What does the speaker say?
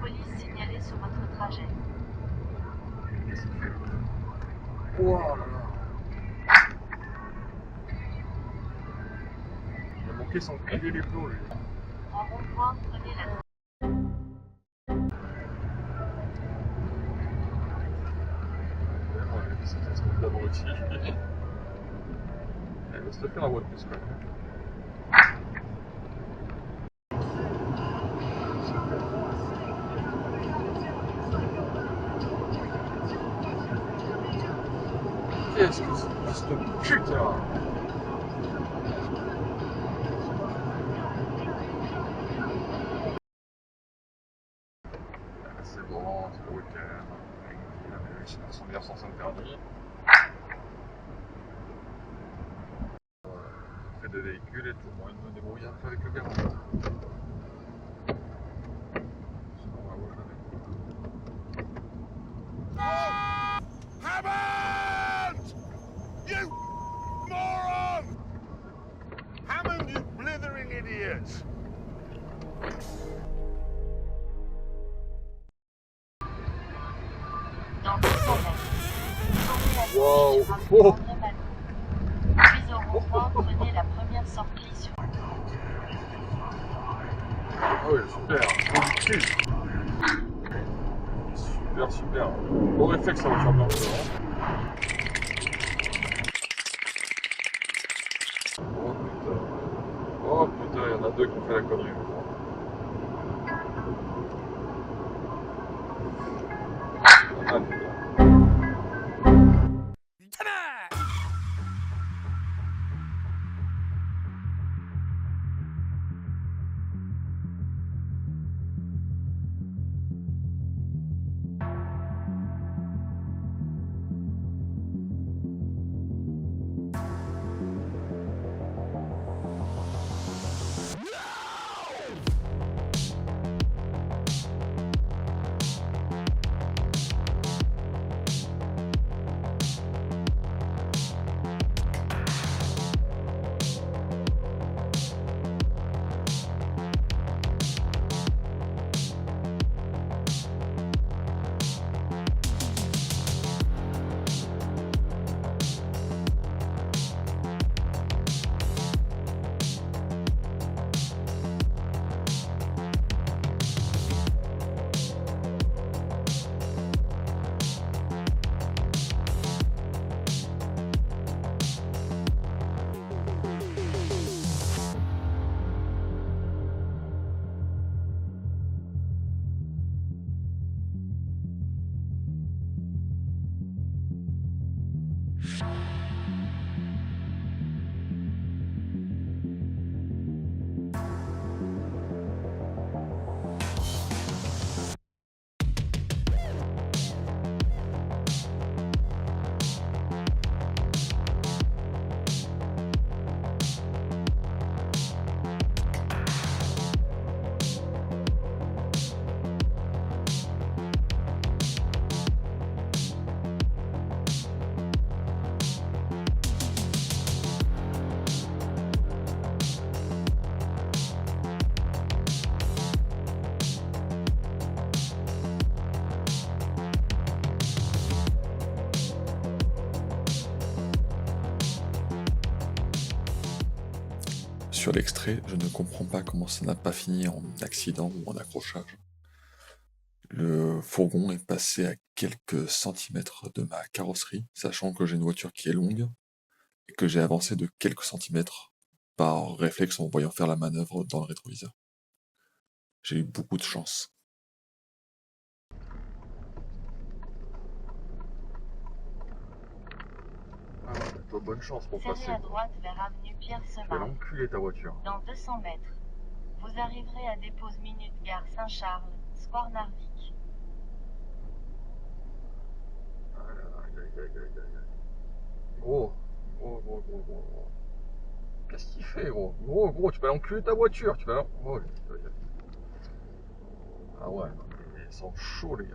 police signalée sur votre trajet. Qu'est-ce qu'il fait? Oh là là! Il a manqué son crier les plots, lui. En rond-point, prenez la... C'est un truc d'abruti. Elle va se faire la voie de plus, quoi. Qu'est-ce que c'est cette putain? C'est bon, c'est le week-end. Il a réussi à son meilleur sens interdit. Fait de véhicules et tout. Moi, il me débrouille un peu avec le garage. Sinon, on va voir jamais. Hammond! You moron! Hammond, you blithering idiot! Dans 200 mètres. Tournez à Wow. gauche sur un Oh. tournant de Malou. Puis au rond-point, prenez la première sortie sur... Ah oui, super. Super, super. Bon réflexe, ça va faire blanche devant. Oh putain. Oh putain, il y en a deux qui ont fait la connerie, je crois. Ah putain. Sur l'extrait, je ne comprends pas comment ça n'a pas fini en accident ou en accrochage. Le fourgon est passé à quelques centimètres de ma carrosserie, sachant que j'ai une voiture qui est longue, et que j'ai avancé de quelques centimètres par réflexe en voyant faire la manœuvre dans le rétroviseur. J'ai eu beaucoup de chance. Ah, toi, bonne chance pour Serrez passer. à droite vers avenue Pierre Tu vas Semard. l'enculer ta voiture. Dans 200 mètres, vous arriverez à dépose minute gare Saint-Charles, Square Narvik. Gros. Qu'est-ce qu'il fait, gros? Gros, tu vas l'enculer ta voiture. Tu vas... Oh, ah ouais, ils sont chauds, les gars.